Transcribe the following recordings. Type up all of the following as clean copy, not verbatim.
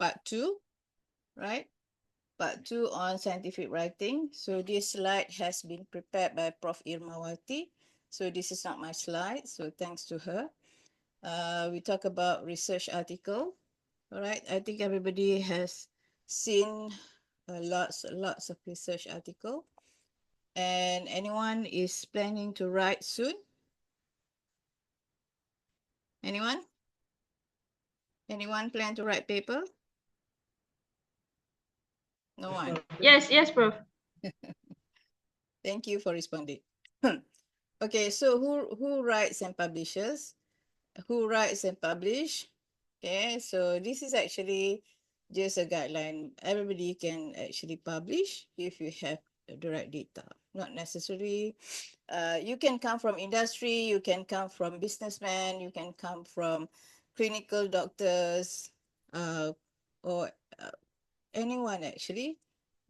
part 2, right? Part 2 on scientific writing. So this slide has been prepared by Prof. Irmawati. So this is not my slide, so thanks to her. We talk about research article. All right, I think everybody has seen lots of research article. And anyone is planning to write soon? Anyone? Anyone plan to write paper? No one. Yes, yes, Prof. Thank you for responding. Okay, so who writes and publishes? Who writes and publish? Okay, so this is actually just a guideline. Everybody can actually publish if you have the right data. Not necessarily. You can come from industry, you can come from businessmen, you can come from clinical doctors, or anyone actually,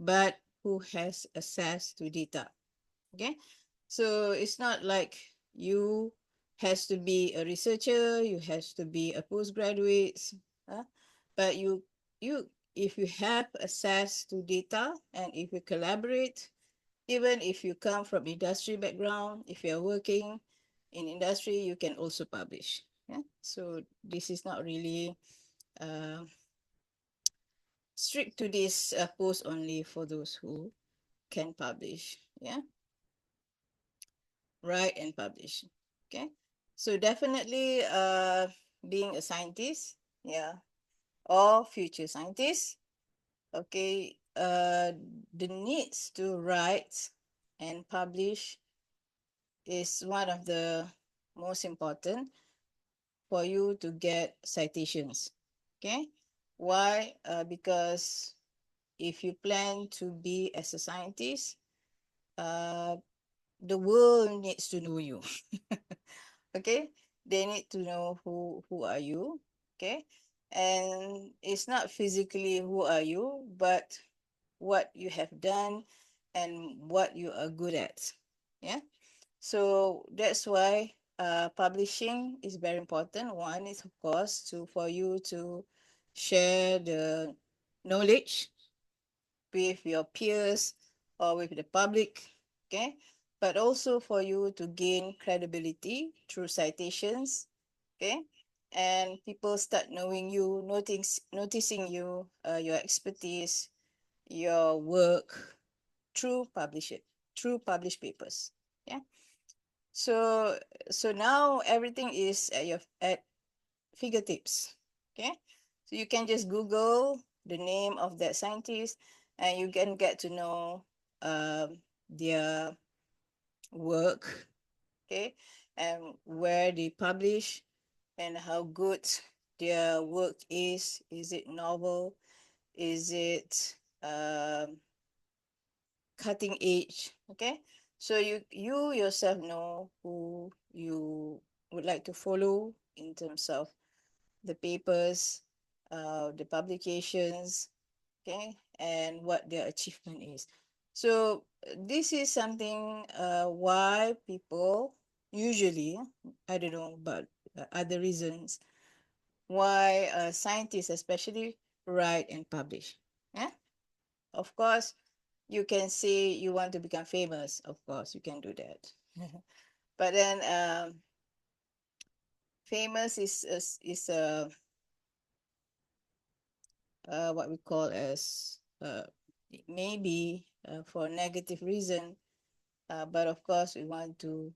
but who has access to data. Okay, so it's not like you has to be a researcher, you has to be a postgraduate, but you if you have access to data and if you collaborate, even if you come from industry background, if you're working in industry, you can also publish. Yeah, so this is not really uh, strict to this post only for those who can publish. Yeah, write and publish. Okay, so definitely being a scientist, yeah, or future scientist, okay, the needs to write and publish is one of the most important for you to get citations. Okay, why? Because if you plan to be as a scientist, uh, the world needs to know you. Okay, they need to know who are you. Okay, and it's not physically who are you, but what you have done and what you are good at. Yeah, so that's why publishing is very important. One is, of course, to for you to share the knowledge with your peers or with the public, okay? But also for you to gain credibility through citations, okay? And people start knowing you, noticing you, your expertise, your work through through published papers. Yeah. So now everything is at your at fingertips. Okay. So you can just Google the name of that scientist and you can get to know their work, okay, and where they publish and how good their work is. Is it novel? Is it cutting edge? Okay. So you yourself know who you would like to follow in terms of the papers, the publications, okay, and what their achievement is. So this is something why people usually, I don't know, but other reasons why scientists especially write and publish. Yeah, of course, you can say you want to become famous. Of course, you can do that. But then famous is a what we call as maybe for negative reason, but of course we want to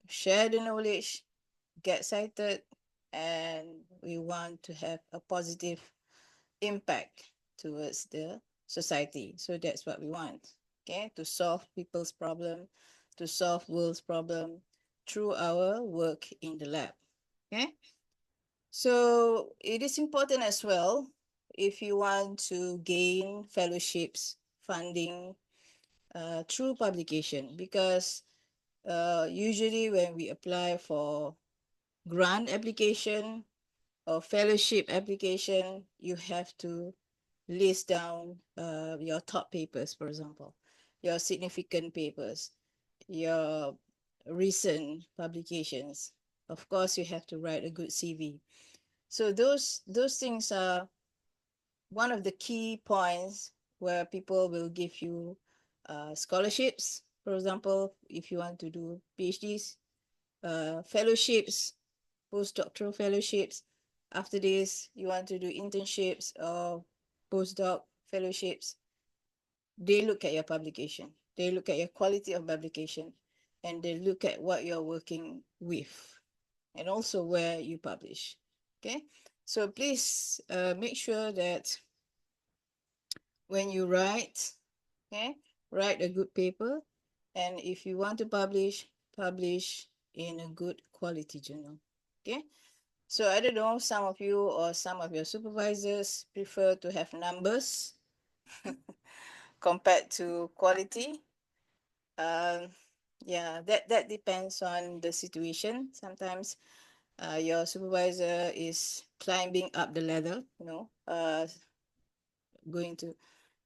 share the knowledge, get cited, and we want to have a positive impact towards the society. So that's what we want, okay, to solve people's problem, to solve world's problem through our work in the lab. Okay, so it is important as well if you want to gain fellowships, funding through publication, because usually when we apply for grant application or fellowship application, you have to list down your top papers, for example, your significant papers, your recent publications. Of course, you have to write a good CV. So those things are one of the key points where people will give you scholarships. For example, if you want to do PhDs, fellowships, postdoctoral fellowships. After this, you want to do internships or postdoc fellowships. They look at your publication. They look at your quality of publication, and they look at what you're working with, and also where you publish. Okay, so please make sure that when you write, okay, write a good paper, and if you want to publish, publish in a good quality journal. Okay, so I don't know, some of you or some of your supervisors prefer to have numbers compared to quality. Um, yeah, that depends on the situation. Sometimes your supervisor is climbing up the ladder, going to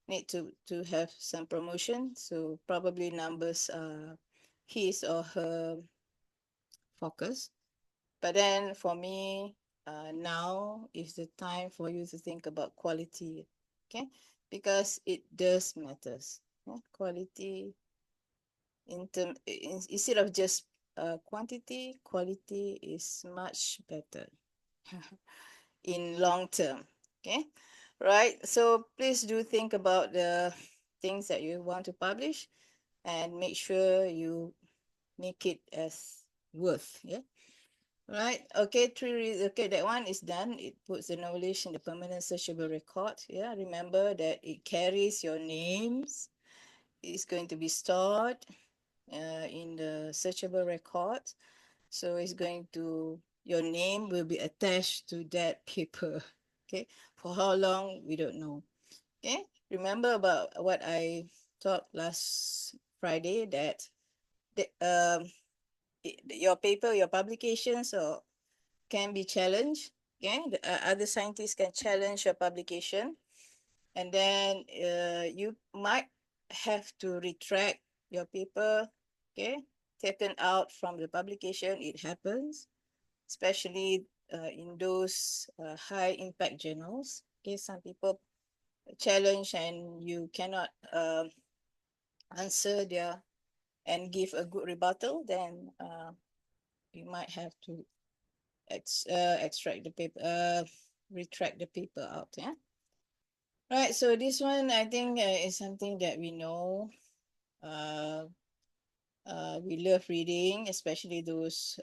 need to have some promotion. So probably numbers are his or her focus. But then for me, now is the time for you to think about quality, okay? Because it does matters. Yeah? Quality instead of just quantity, quality is much better in long term. Okay, right? So please do think about the things that you want to publish and make sure you make it as worth. Yeah. Right. Okay. Okay. That one is done. It puts the knowledge in the permanent searchable record. Yeah. Remember that it carries your names. It's going to be stored in the searchable record. So it's going to, your name will be attached to that paper. Okay. For how long, we don't know. Okay. Remember about what I talked last Friday, that the, your paper, your publications or can be challenged. Okay. Other scientists can challenge your publication. And then you might have to retract your paper. Okay. Taken out from the publication. It happens, especially in those high impact journals. Okay, some people challenge and you cannot answer their and give a good rebuttal, then you might have to extract the paper, retract the paper out. Yeah. Right. So this one, I think, is something that we know. Uh, we love reading, especially those.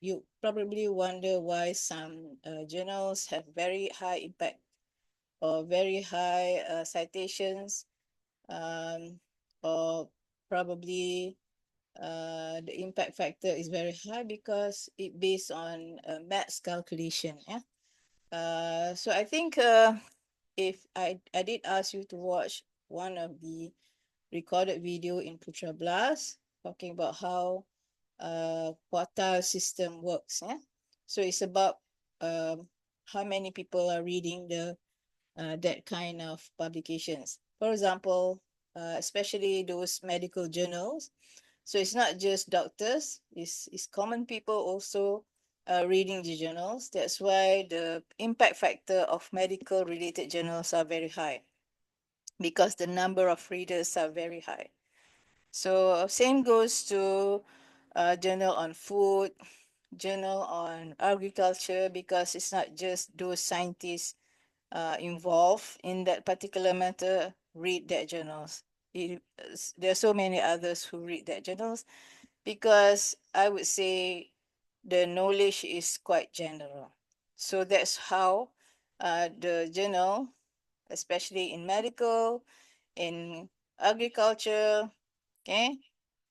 You probably wonder why some journals have very high impact or very high citations, um, or probably the impact factor is very high because it based on maths calculation. Yeah. So I think if I did ask you to watch one of the recorded video in Putra Blast talking about how quartile system works. Yeah. So it's about how many people are reading the that kind of publications. For example, especially those medical journals. So it's not just doctors, it's common people also reading the journals. That's why the impact factor of medical related journals are very high because the number of readers are very high. So same goes to journal on food, journal on agriculture, because it's not just those scientists involved in that particular matter read that journals. There are so many others who read that journals because I would say the knowledge is quite general. So that's how the journal, especially in medical, in agriculture, okay,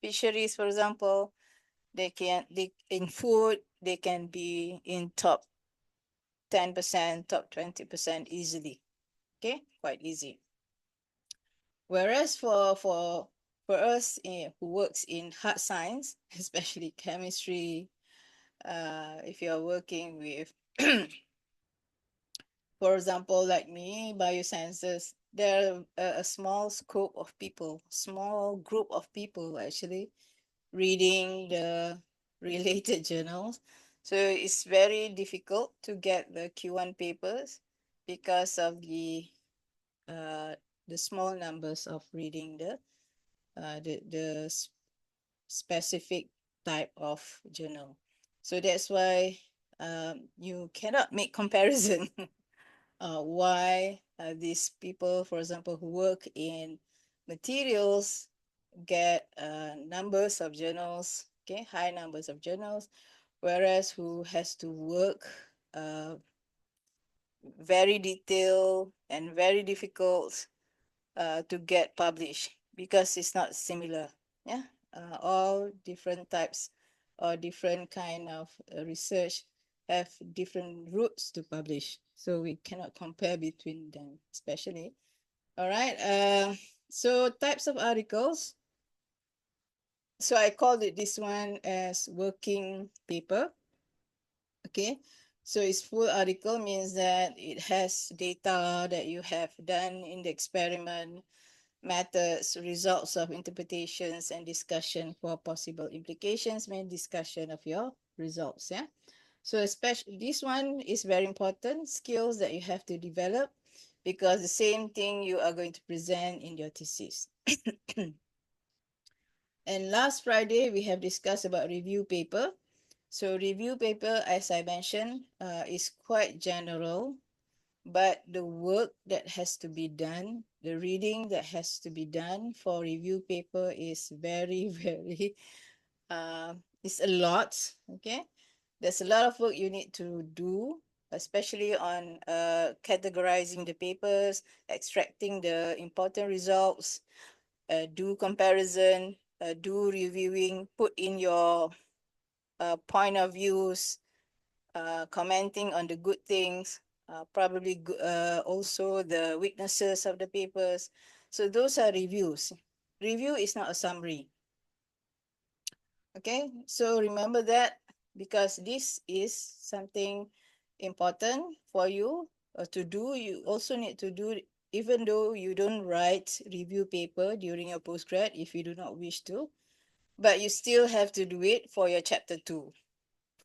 fisheries, for example, they in food they can be in top 10%, top 20% easily. Okay, quite easy. Whereas for us who works in hard science, especially chemistry, if you're working with, for example, like me, biosciences, there are a small scope of people, small group of people actually reading the related journals. So it's very difficult to get the Q1 papers. because of the small numbers of reading the specific type of journal. So that's why you cannot make comparison. Why these people, for example, who work in materials get numbers of journals, okay, high numbers of journals, whereas who has to work uh, very detailed and very difficult to get published because it's not similar. Yeah, all different types or different kind of research have different routes to publish, so we cannot compare between them, especially. All right. So types of articles. So I called it this one as working paper. Okay. So its full article means that it has data that you have done in the experiment, methods, results of interpretations, and discussion for possible implications, main discussion of your results. Yeah. So especially this one is very important, skills that you have to develop because the same thing you are going to present in your thesis. And last Friday, we have discussed about review paper. So review paper, as I mentioned, is quite general, but the work that has to be done, the reading that has to be done for review paper is very, very, it's a lot, okay? There's a lot of work you need to do, especially on categorizing the papers, extracting the important results, do comparison, do reviewing, put in your point of views, commenting on the good things, probably also the weaknesses of the papers. So those are reviews. Review is not a summary. Okay, so remember that because this is something important for you to do. You also need to do, even though you don't write review paper during your postgrad if you do not wish to, but you still have to do it for your chapter 2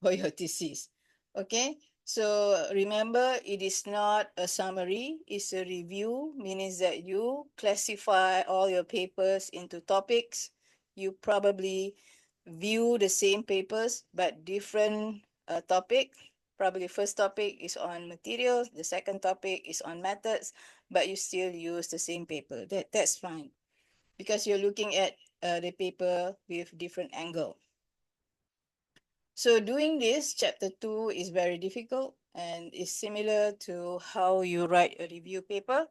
for your thesis. Okay, so remember it is not a summary, it's a review, meaning that you classify all your papers into topics. You probably view the same papers but different topic. Probably first topic is on materials, the second topic is on methods, but you still use the same paper. That's fine because you're looking at the paper with different angle. So doing this, chapter 2 is very difficult and is similar to how you write a review paper.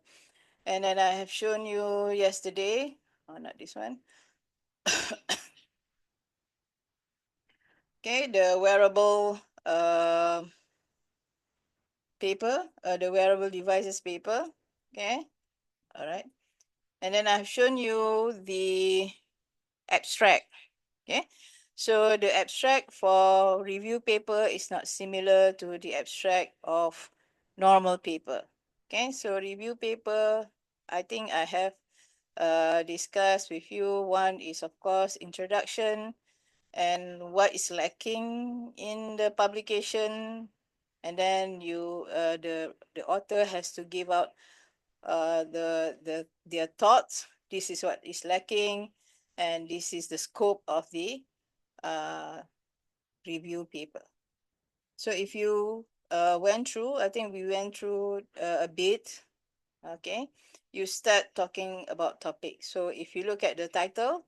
And then I have shown you yesterday, oh, not this one. Okay, the wearable paper, the wearable devices paper. Okay, all right. And then I've shown you the abstract. Okay, so the abstract for review paper is not similar to the abstract of normal paper. Okay, so review paper, I think I have discussed with you. One is, of course, introduction and what is lacking in the publication. And then the author has to give out their thoughts. This is what is lacking, and this is the scope of the uh, review paper. So if you went through, I think we went through a bit, okay, you start talking about topics. So if you look at the title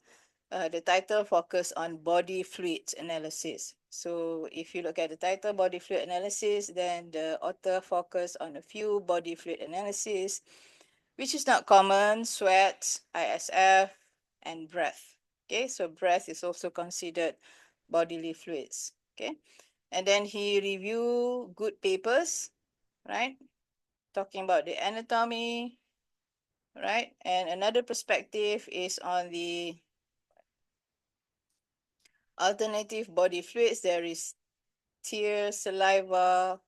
focus on body fluid analysis. So if you look at the title, body fluid analysis, then the author focus on a few body fluid analysis, which is not common, sweat, ISF, and breath. Okay, so breath is also considered bodily fluids. Okay, and then he review good papers, right? Talking about the anatomy, right? And another perspective is on the alternative body fluids. There is tears, saliva,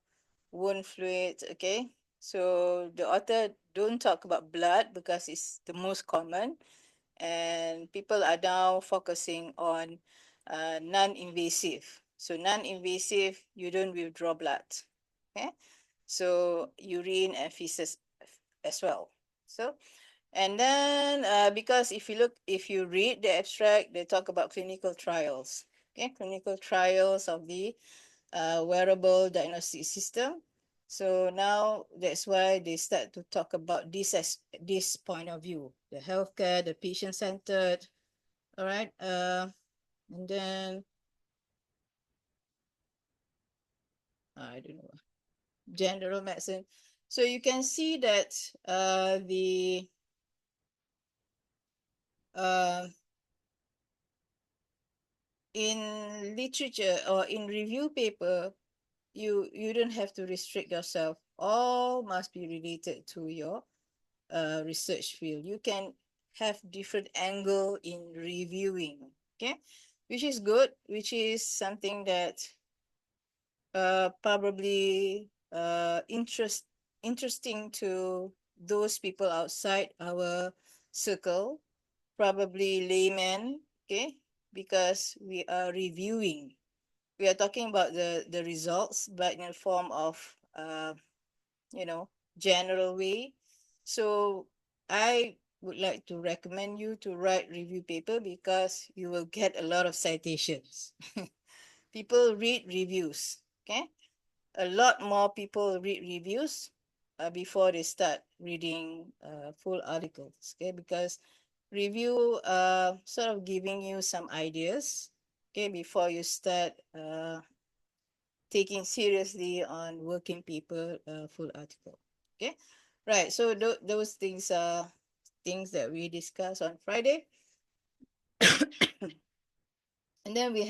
wound fluids. Okay, so the author don't talk about blood because it's the most common, and people are now focusing on non-invasive. So non-invasive, you don't withdraw blood. Okay, So urine and feces as well. So, and then because if you read the abstract, they talk about clinical trials. Okay, clinical trials of the wearable diagnostic system. So now that's why they start to talk about this as this point of view, the healthcare, the patient centered. All right. And then I don't know, general medicine. So you can see that the uh, in literature or in review paper, you don't have to restrict yourself. All must be related to your research field. You can have different angle in reviewing, okay, which is good, which is something that probably interesting to those people outside our circle, probably laymen, okay, because we are reviewing. We are talking about the results, but in the form of you know, general way. So I would like to recommend you to write review paper because you will get a lot of citations. People read reviews, okay? A lot more people read reviews before they start reading full articles, okay? Because review sort of giving you some ideas, okay, before you start taking seriously on working paper full article. Okay, right. So those things are things that we discussed on Friday. And then we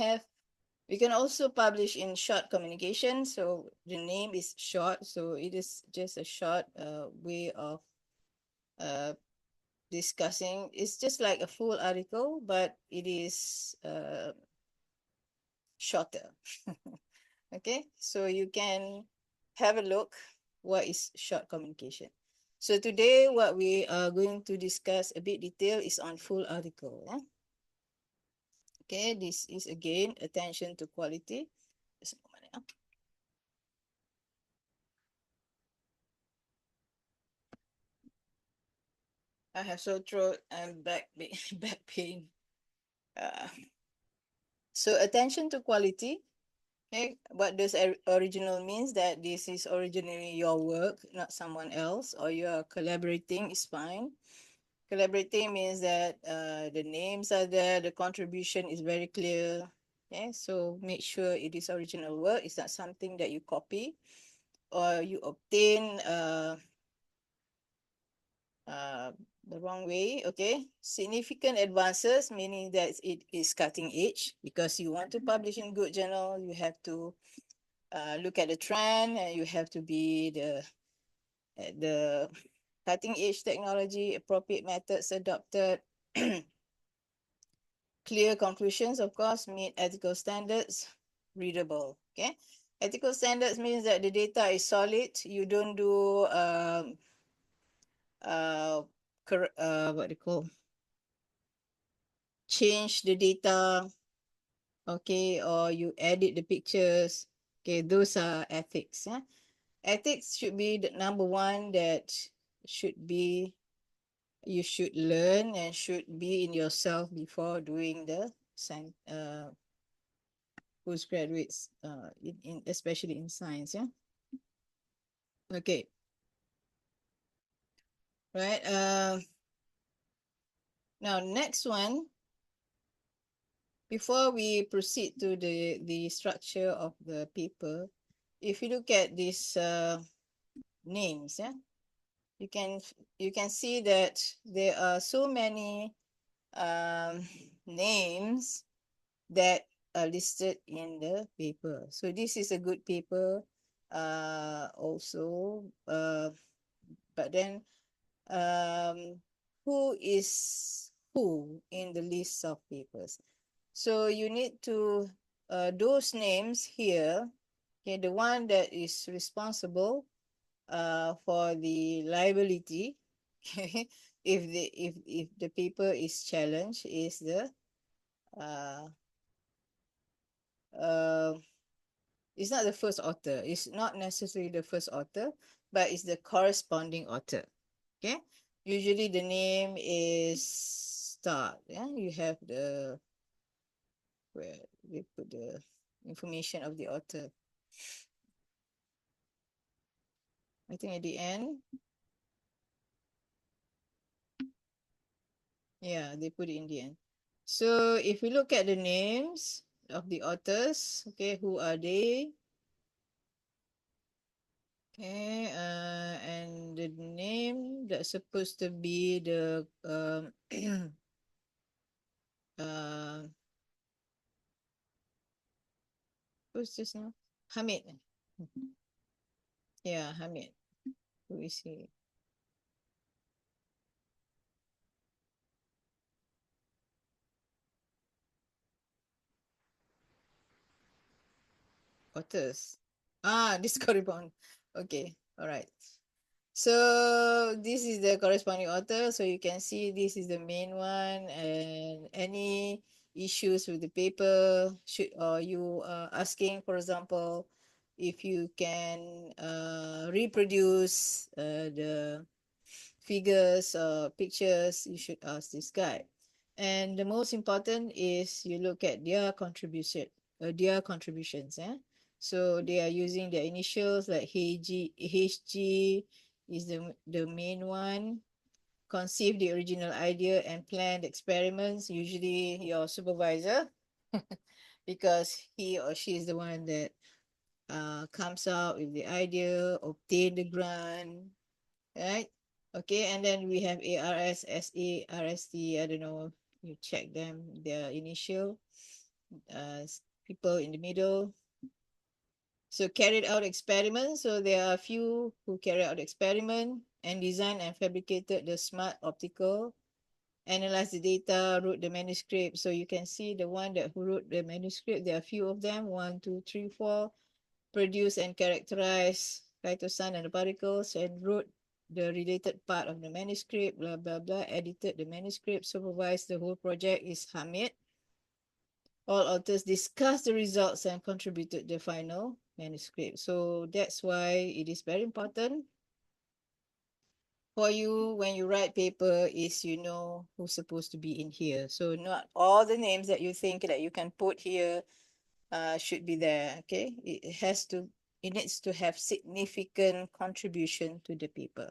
can also publish in short communication. So the name is short, so it is just a short way of uh, discussing. It's just like a full article, but it is shorter. Okay, so you can have a look what is short communication. So today what we are going to discuss a bit detail is on full article. Yeah? Okay, this is again attention to quality. Just a moment, yeah? I have sore throat and back pain. Uh, so attention to quality. Okay, what does original means? That this is originally your work, not someone else, or you are collaborating is fine. Collaborating means that the names are there, the contribution is very clear. Okay, so make sure it is original work. It's not something that you copy or you obtain uh, the wrong way. Okay, significant advances meaning that it is cutting edge because you want to publish in good journal. You have to look at the trend and you have to be at the cutting edge technology, appropriate methods adopted. Clear conclusions, of course, meet ethical standards, readable. Okay, ethical standards means that the data is solid. You don't do uh, what they call change the data, okay, or you edit the pictures. Okay, those are ethics. Yeah, ethics should be the number one that should be you should learn and should be in yourself before doing the postgraduates in especially in science. Yeah, okay, right. Now next one, before we proceed to the structure of the paper, if you look at these names, yeah, you can you can see that there are so many um names that are listed in the paper. So this is a good paper also, but then um, who is who in the list of papers. So you need to, those names here, okay, the one that is responsible for the liability, okay, if the paper is challenged is the uh, uh, It's not the first author. It's not necessarily the first author, but it's the corresponding author. Okay. Usually the name is start. Yeah, you have the where they put the information of the author. I think at the end, yeah, they put it in the end. So if we look at the names of the authors, okay, who are they? Okay, and the name that's supposed to be the uh, who's this now? Hamid. Yeah, Hamid. Who is he? Authors. Ah, this correspond. Okay, all right. So this is the corresponding author. So you can see this is the main one, and any issues with the paper should or you asking, for example, if you can reproduce the figures or pictures, you should ask this guy. And the most important is you look at their contributions. So they are using their initials like HG is the main one. Conceive the original idea and plan the experiments, usually your supervisor, because he or she is the one that comes out with the idea, obtain the grant, right? Okay, and then we have ARS, SA, RST, I don't know, you check them, their initial, people in the middle. So carried out experiments. So there are a few who carried out the experiment and designed and fabricated the smart optical, analyzed the data, wrote the manuscript. So you can see the one that who wrote the manuscript, there are a few of them, 1, 2, 3, 4, produce and characterize phytosan and the particles and wrote the related part of the manuscript, blah, blah, blah, edited the manuscript, supervised the whole project is Hamid. All authors discussed the results and contributed the final manuscript. So that's why it is very important for you when you write paper is you know who's supposed to be in here. So not all the names that you think that you can put here should be there. Okay, it needs to have significant contribution to the paper.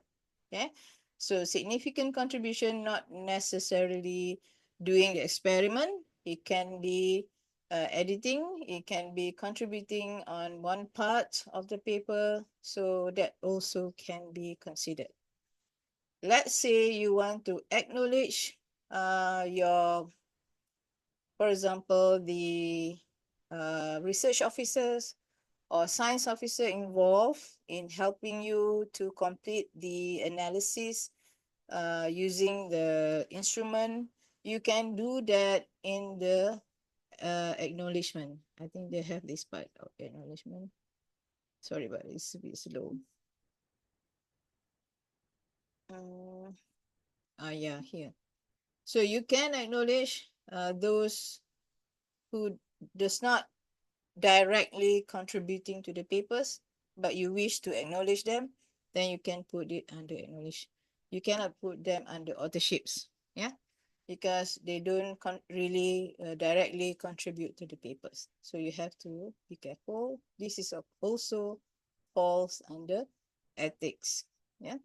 Okay, so significant contribution, not necessarily doing the experiment. It can be editing, it can be contributing on one part of the paper, so that also can be considered. Let's say you want to acknowledge your, for example, the research officers or science officer involved in helping you to complete the analysis using the instrument. You can do that in the acknowledgement. I think they have this part of acknowledgement. Sorry, but it's a bit slow. Yeah, here. So you can acknowledge those who does not directly contributing to the papers, but you wish to acknowledge them, then you can put it under acknowledge. You cannot put them under authorships, yeah, because they don't really directly contribute to the papers. So you have to be careful. This is also falls under ethics, yeah.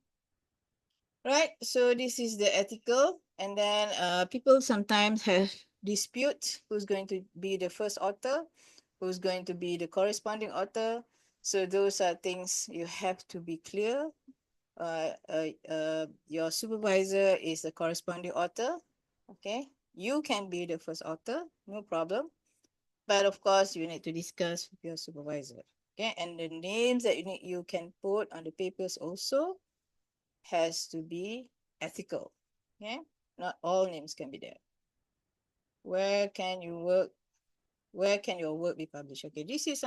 Right, so this is the ethical, and then people sometimes have dispute who's going to be the first author, who's going to be the corresponding author. So those are things you have to be clear. Your supervisor is the corresponding author. Okay, you can be the first author, no problem. But of course, you need to discuss with your supervisor. Okay, and the names that you can put on the papers also has to be ethical. Okay, not all names can be there. Where can you work? Where can your work be published? Okay, this is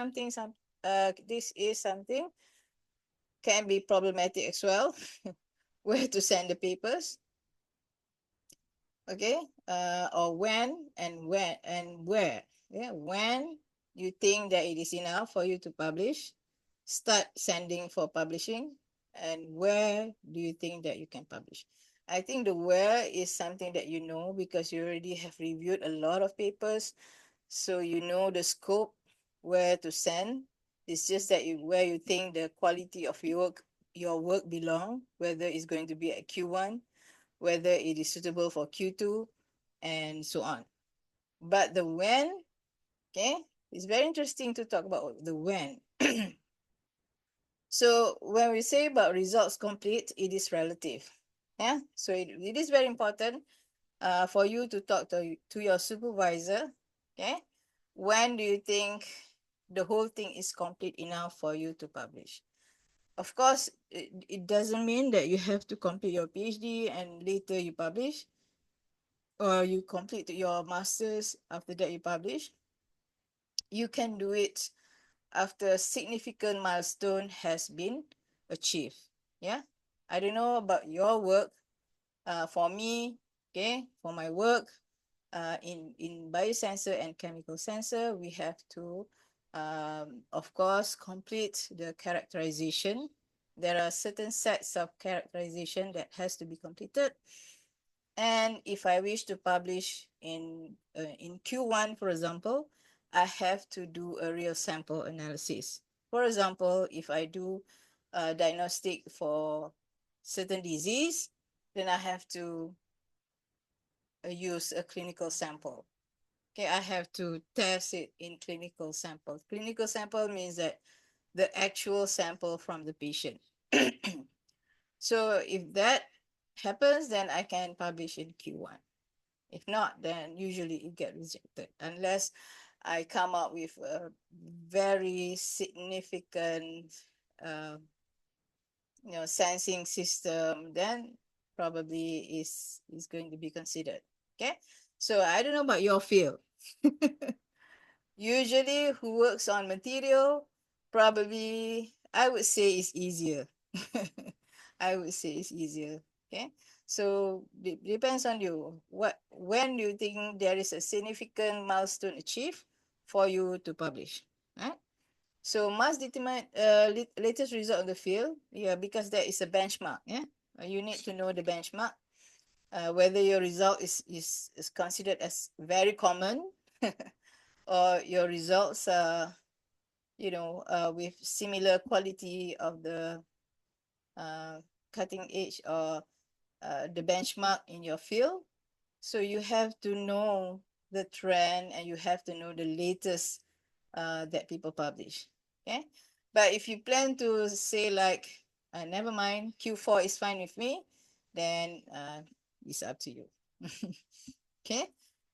something can be problematic as well. Where to send the papers? Okay, or when and where? Yeah, when you think that it is enough for you to publish, start sending for publishing. And where do you think that you can publish? I think the where is something that you know because you already have reviewed a lot of papers. So you know the scope where to send. It's just that where you think the quality of your work belong, whether it's going to be at Q1, whether it is suitable for Q2, and so on. But the when, okay, it's very interesting to talk about the when. So when we say about results complete, it is relative. Yeah, so it is very important for you to talk to your supervisor. Okay, when do you think the whole thing is complete enough for you to publish? Of course, it doesn't mean that you have to complete your PhD and later you publish, or you complete your master's after that you publish. You can do it after a significant milestone has been achieved. Yeah, I don't know about your work. For me, okay, for my work, in biosensor and chemical sensor, we have to, of course, complete the characterization. There are certain sets of characterization that has to be completed. And if I wish to publish in Q1, for example, I have to do a real sample analysis. For example, if I do a diagnostic for certain disease, then I have to use a clinical sample. Okay, I have to test it in clinical sample. Clinical sample means that the actual sample from the patient. So if that happens, then I can publish in Q1. If not, then usually it get rejected unless I come up with a very significant, uh, sensing system. Then probably is going to be considered. Okay, so I don't know about your field. Usually, who works on material, probably I would say it's easier. I would say it's easier. Okay, so depends on you. When do you think there is a significant milestone achieved for you to publish? Right? So must determine latest result of the field. Yeah, because that is a benchmark. Yeah, you need to know the benchmark. Whether your result is considered as very common or your results are, with similar quality of the uh, cutting edge or the benchmark in your field. So you have to know the trend and you have to know the latest that people publish. Okay, but if you plan to say like, never mind, Q4 is fine with me, then it's up to you. Okay,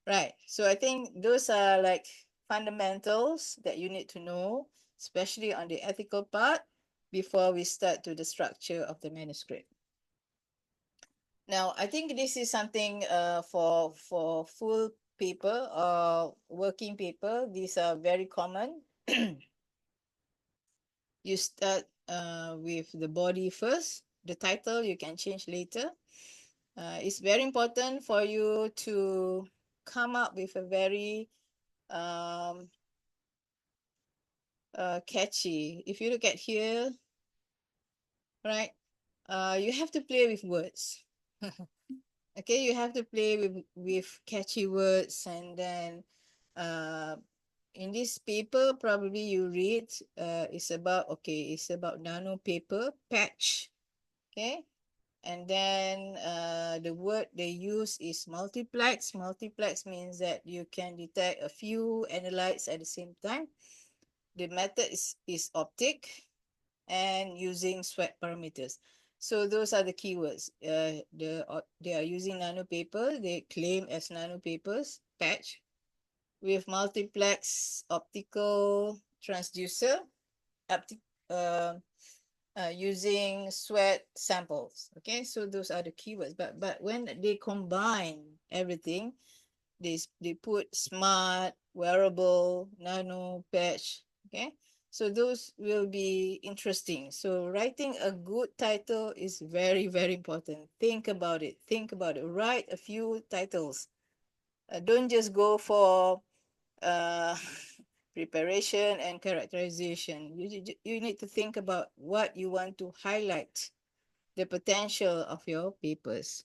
right. So I think those are like fundamentals that you need to know, especially on the ethical part, before we start to the structure of the manuscript. Now, I think this is something for full paper or working paper. These are very common. You start with the body first. The title you can change later. It's very important for you to come up with a very catchy. If you look at here, right, you have to play with words. Okay, you have to play with catchy words, and then in this paper probably you read it's about nano paper patch. Okay, and then the word they use is multiplex. Multiplex means that you can detect a few analytes at the same time. The method is optic and using sweat parameters. So those are the keywords. They are using nanopaper. They claim as nanopapers patch with multiplex optical transducer, optic, uh, using sweat samples. Okay, so those are the keywords. But when they combine everything, they put smart, wearable, nano, patch. Okay, so those will be interesting. So writing a good title is very, very important. Think about it. Think about it. Write a few titles. Don't just go for uh, preparation and characterization. You need to think about what you want to highlight, the potential of your papers.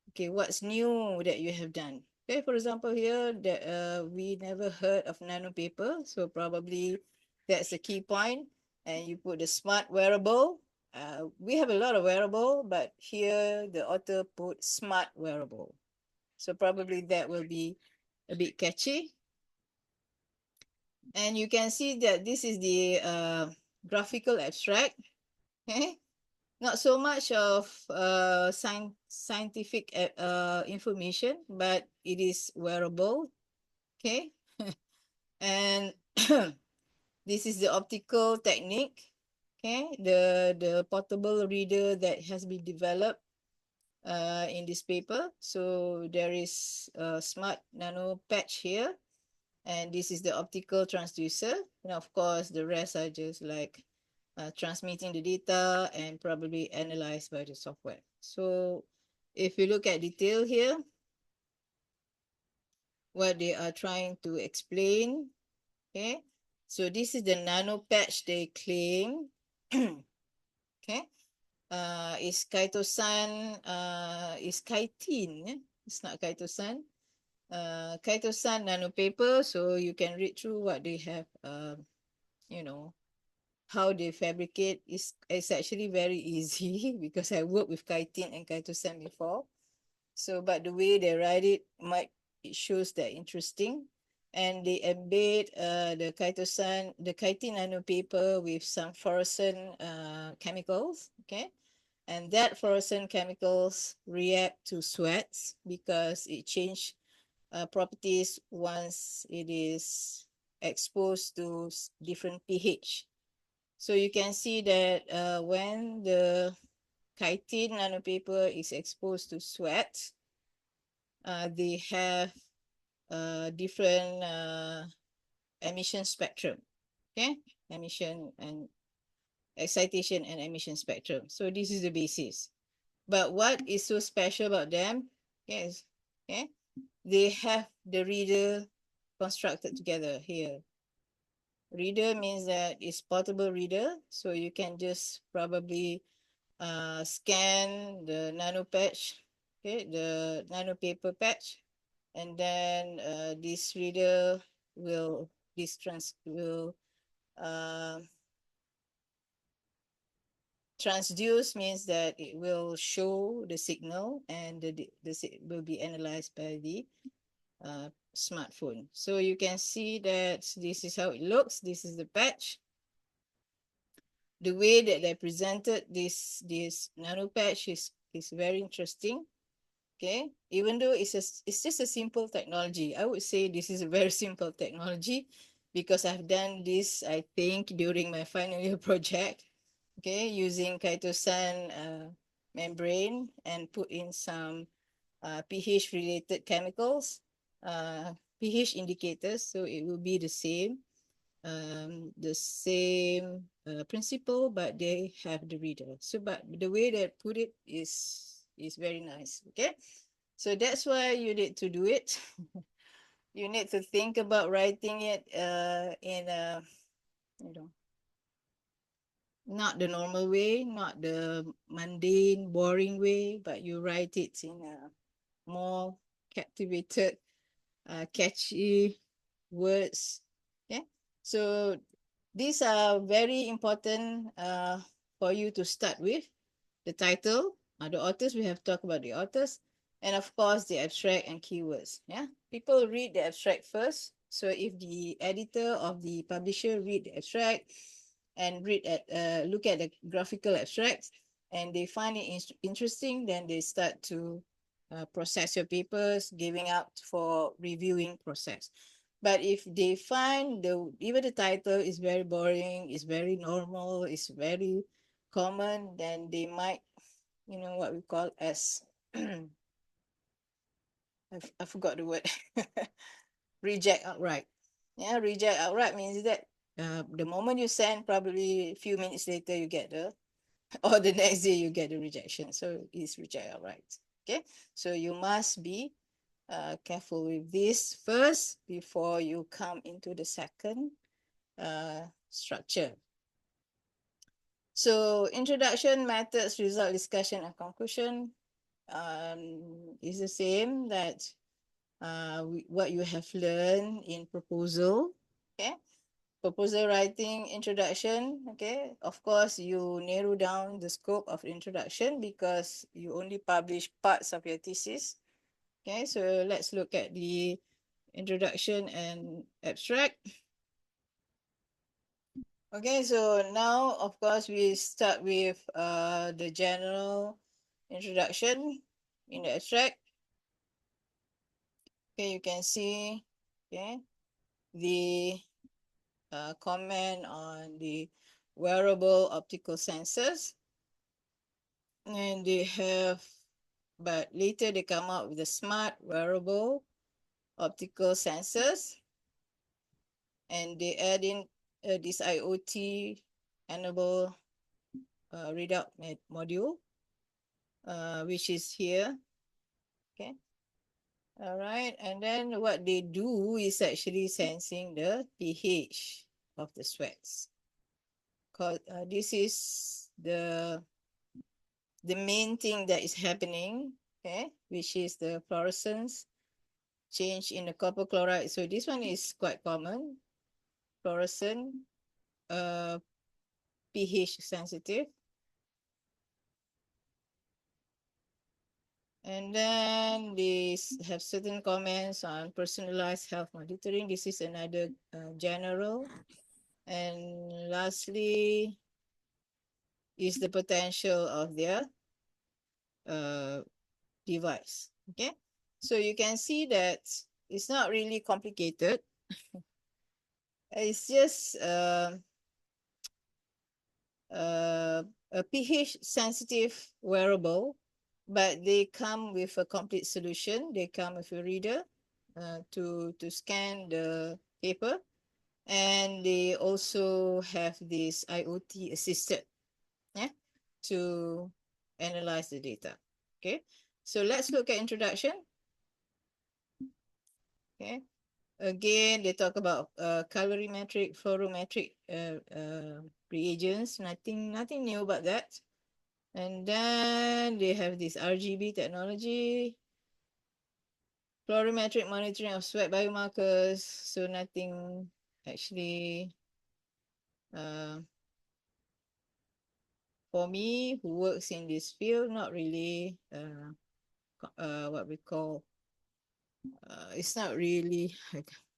Okay, what's new that you have done? Okay, for example, here that we never heard of nano paper, so probably that's a key point. And you put the smart wearable. We have a lot of wearable, but here the author put smart wearable. So probably that will be a bit catchy. And you can see that this is the graphical abstract. Okay, not so much of scientific information, but it is wearable. Okay, and this is the optical technique. Okay, the portable reader that has been developed in this paper. So there is a smart nano patch here, and this is the optical transducer. And of course, the rest are just like transmitting the data and probably analyzed by the software. So if you look at detail here, what they are trying to explain, okay? So this is the nano patch they claim, okay? Is chitosan, is chitin, it's not chitosan. Chitosan nano paper, so you can read through what they have, you know, how they fabricate is actually very easy because I worked with chitin and chitosan before. So, but the way they write it shows that interesting. And they embed the chitin nano paper with some fluorescent chemicals, okay? And that fluorescent chemicals react to sweats because it change properties once it is exposed to different pH. So you can see that when the chitin nanopaper is exposed to sweat, they have different emission spectrum, okay? Emission and excitation and emission spectrum. So this is the basis. But what is so special about them? Yes, okay? They have the reader constructed together here. Reader means that it's portable reader, so you can just probably scan the nano patch, okay, the nano paper patch, and then this reader will uh, transduce means that it will show the signal and the will be analyzed by the smartphone. So you can see that this is how it looks. This is the patch. The way that they presented this nano patch is very interesting. Okay, even though it's just a simple technology, I would say this is a very simple technology because I've done this, I think, during my final year project. Okay, using chitosan membrane and put in some pH related chemicals, pH indicators, so it will be the same principle, but they have the reader. So, but the way they put it is very nice. Okay, so that's why you need to do it. You need to think about writing it in a, you know, not the normal way, not the mundane, boring way, but you write it in a more captivated, catchy words. Okay, so these are very important for you to start with. The title, the authors, we have talked about the authors, and of course the abstract and keywords. Yeah, people read the abstract first. So if the editor of the publisher read the abstract and look at the graphical abstracts and they find it interesting, then they start to process your papers, giving out for reviewing process. But if they find even the title is very boring, is very normal, is very common, then they might, what we call as I forgot the word. Reject outright. Yeah, reject outright means that the moment you send, probably a few minutes later you get or the next day you get the rejection. So it's reject outright. Okay, so you must be careful with this first before you come into the second structure. So introduction, methods, result, discussion, and conclusion is the same that what you have learned in proposal. Okay, proposal writing, introduction. Okay, of course you narrow down the scope of introduction because you only publish parts of your thesis. Okay, so let's look at the introduction and abstract. Okay, so now of course we start with the general introduction in the abstract. Okay, you can see okay the comment on the wearable optical sensors, and they have, but later they come out with the smart wearable optical sensors, and they add in this IoT enable readout module, which is here. Okay. All right. And then what they do is actually sensing the pH of the sweats. Because this is the main thing that is happening, okay, which is the fluorescence change in the copper chloride. So this one is quite common, fluorescent, pH sensitive. And then they have certain comments on personalized health monitoring. This is another general. And lastly is the potential of their device. Okay, so you can see that it's not really complicated. It's just a pH sensitive wearable, but they come with a complete solution. They come with a reader to scan the paper, and they also have this IoT assisted, yeah, to analyze the data. Okay, so let's look at introduction. Okay, again they talk about colorimetric, fluorometric reagents. Nothing new about that. And then they have this RGB technology, fluorometric monitoring of sweat biomarkers. So nothing actually for me who works in this field, not really what we call, it's not really,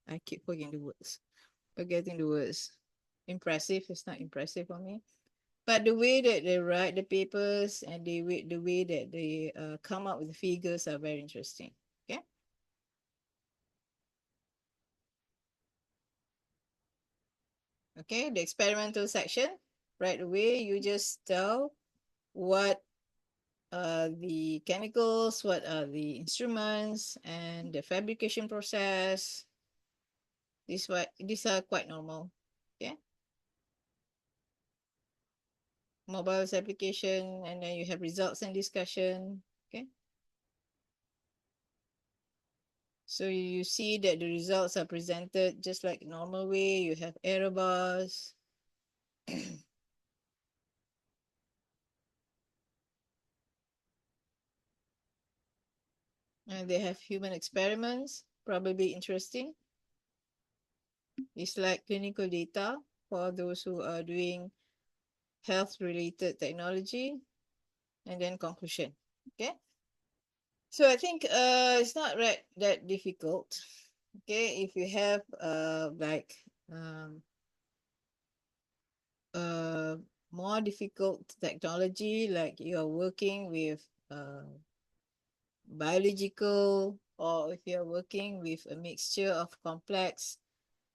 I keep forgetting the words. Impressive, it's not impressive for me. But the way that they write the papers and the way that they come up with the figures are very interesting. Okay. Okay, the experimental section, right away, you just tell what are the chemicals, what are the instruments, and the fabrication process. These are quite normal. Okay. Mobiles application, and then you have results and discussion. Okay. So you see that the results are presented just like normal way. You have error bars. And they have human experiments, probably interesting. It's like clinical data for those who are doing health-related technology, and then conclusion. Okay. So I think it's not that difficult. Okay, if you have like um, more difficult technology, like you're working with biological, or if you're working with a mixture of complex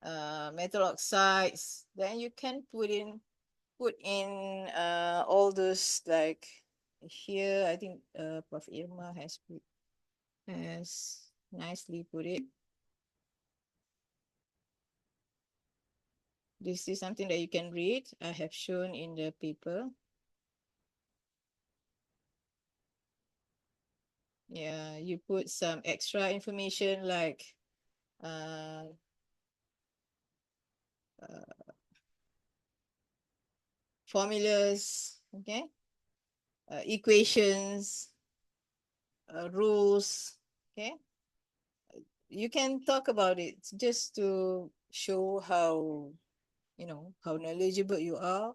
metal oxides, then you can put in all those, like here I think Prof. Irma has nicely put it. This is something that you can read. I have shown in the paper. Yeah, you put some extra information like formulas, okay, equations, rules, okay. You can talk about it just to show how, how knowledgeable you are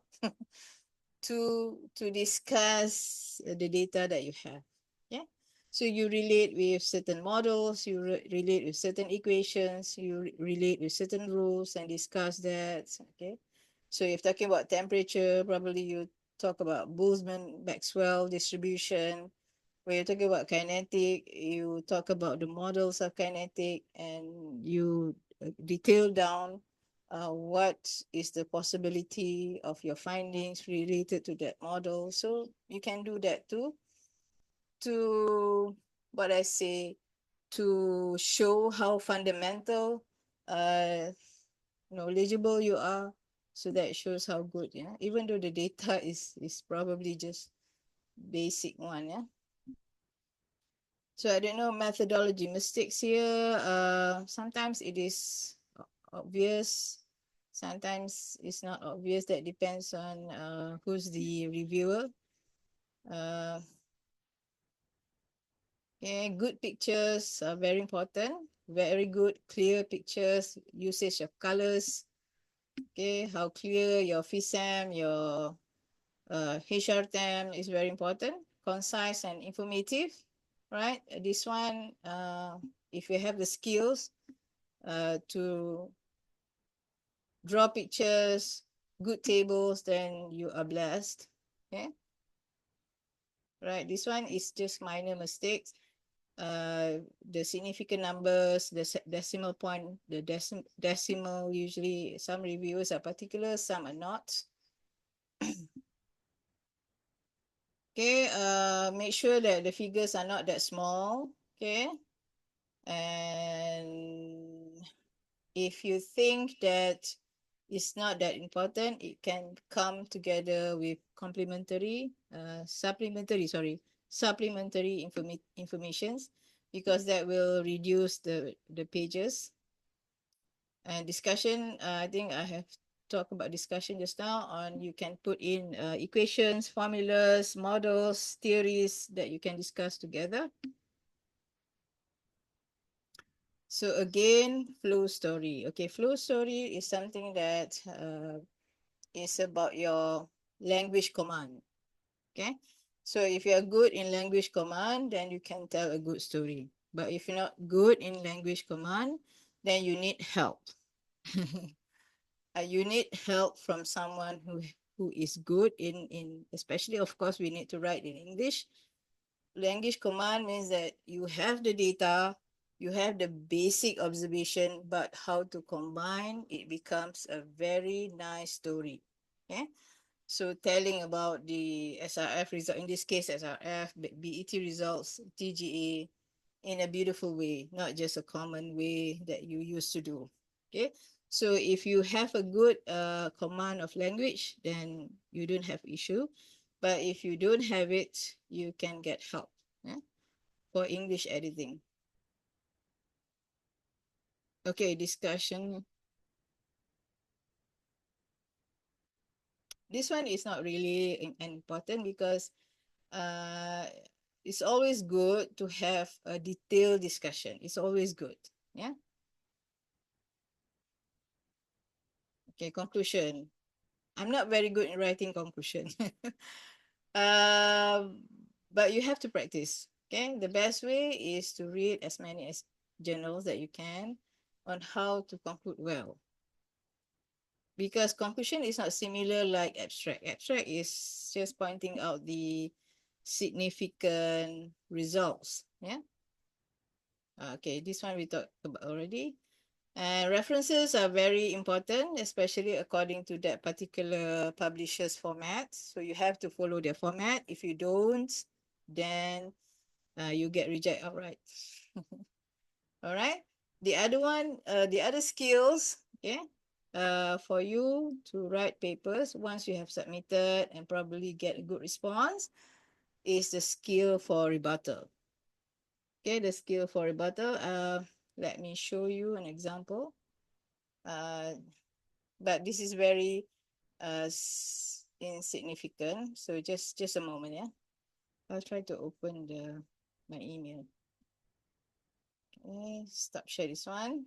to discuss the data that you have. Yeah. So you relate with certain models, you relate with certain equations, you relate with certain rules and discuss that. Okay. So if talking about temperature, probably you talk about Boltzmann Maxwell distribution. When you're talking about kinetic, you talk about the models of kinetic and you detail down what is the possibility of your findings related to that model. So you can do that too, to what I say, to show how fundamental, uh, knowledgeable you are. So that shows how good, yeah. Even though the data is probably just basic one, yeah. So I don't know methodology mistakes here. Sometimes it is obvious. Sometimes it's not obvious. That depends on who's the reviewer. Uh, okay, good pictures are very important. Very good, clear pictures. Usage of colors. Okay, how clear your FISAM, your HRTM is very important. Concise and informative, right? This one, if you have the skills to draw pictures, good tables, then you are blessed. Okay, right. This one is just minor mistakes. The significant numbers, the decimal point, the decimal, usually some reviewers are particular, some are not. Okay, make sure that the figures are not that small. Okay, and if you think that it's not that important, it can come together with supplementary informations, because that will reduce the pages. And discussion, I think I have talked about discussion just now. On you can put in equations, formulas, models, theories that you can discuss together. So again, flow story. Okay, flow story is something that is about your language command. Okay, so if you are good in language command, then you can tell a good story. But if you're not good in language command, then you need help. You need help from someone who is good in especially, of course, we need to write in English. Language command means that you have the data, you have the basic observation, but how to combine it becomes a very nice story. Okay, so telling about the SRF result, in this case SRF, BET results, TGA, in a beautiful way, not just a common way that you used to do. Okay, so if you have a good command of language, then you don't have issue. But if you don't have it, you can get help, yeah, for English editing. Okay, discussion. This one is not really important because uh, it's always good to have a detailed discussion. It's always good. Yeah. Okay, conclusion. I'm not very good in writing conclusion. um, but you have to practice. Okay, the best way is to read as many as journals that you can on how to conclude well. Because conclusion is not similar like abstract. Abstract is just pointing out the significant results. Yeah. Okay, this one we talked about already. And references are very important, especially according to that particular publisher's format. So you have to follow their format. If you don't, then you get rejected outright. All right. The other one, the other skills, okay, for you to write papers once you have submitted and probably get a good response, is the skill for rebuttal. Okay, the skill for rebuttal. Let me show you an example. But this is very insignificant. So just a moment, yeah. I'll try to open my email. Okay, stop share this one.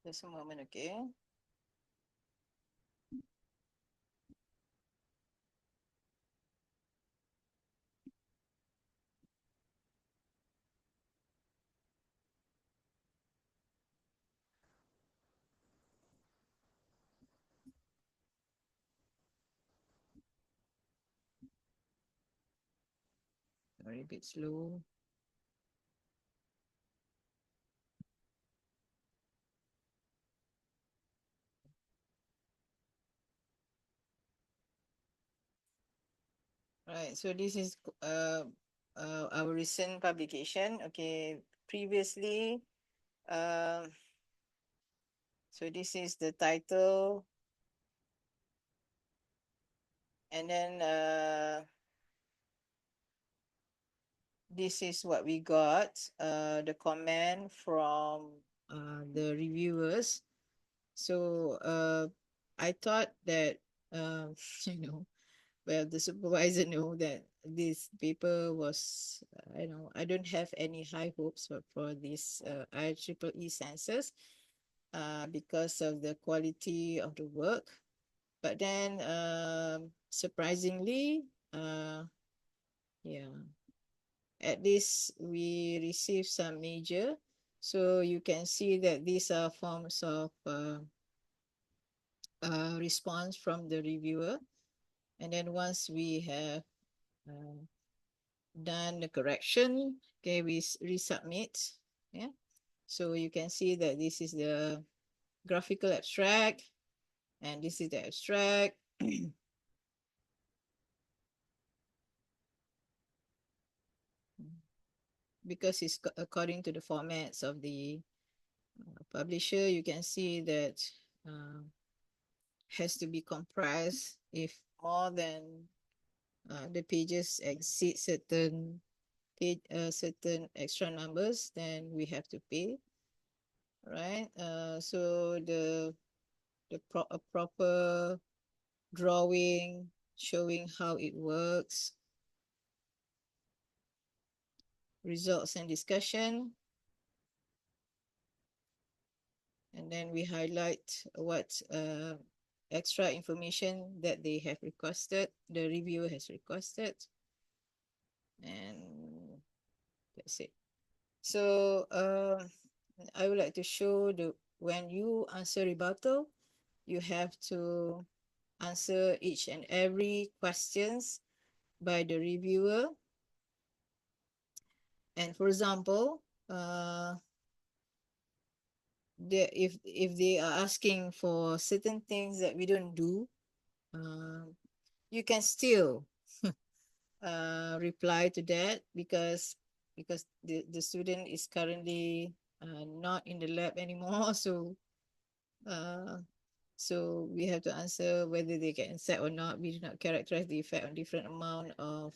Just a moment, okay. Sorry, a bit slow. Right, so this is our recent publication. Okay, previously, um, so this is the title, and then this is what we got. The comment from the reviewers. So I thought that you know, well, the supervisor know that this paper was, I don't have any high hopes for this IEEE census because of the quality of the work. But then, surprisingly, yeah, at least we received some major. So you can see that these are forms of response from the reviewer. And then once we have uh, done the correction, okay, we resubmit. Yeah. So you can see that this is the graphical abstract and this is the abstract. Because it's according to the formats of the publisher, you can see that uh, has to be compressed. If more than the pages exceed certain extra numbers, then we have to pay, right? So a proper drawing showing how it works, results and discussion, and then we highlight what extra information that they have requested, the reviewer has requested, and that's it. So I would like to show the when you answer rebuttal, you have to answer each and every questions by the reviewer. And for example, if they are asking for certain things that we don't do, you can still reply to that because the student is currently not in the lab anymore. Uh, so we have to answer whether they get insect or not. We do not characterize the effect on different amount of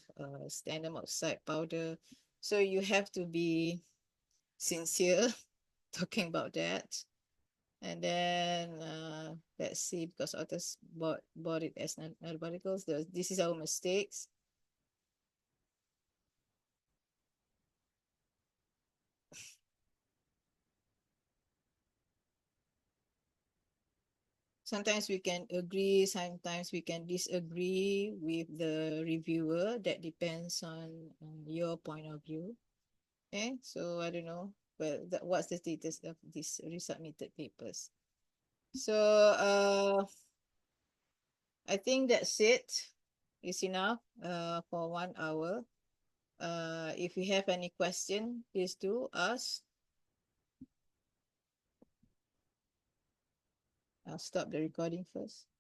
standard oxide powder. So you have to be sincere talking about that. And then let's see, because authors bought it as nanoparticles. This is our mistakes. Sometimes we can agree, sometimes we can disagree with the reviewer. That depends on your point of view. Okay, so I don't know. Well, what's the status of these resubmitted papers? So I think that's it. Is enough for 1 hour. If you have any question, please do ask. I'll stop the recording first.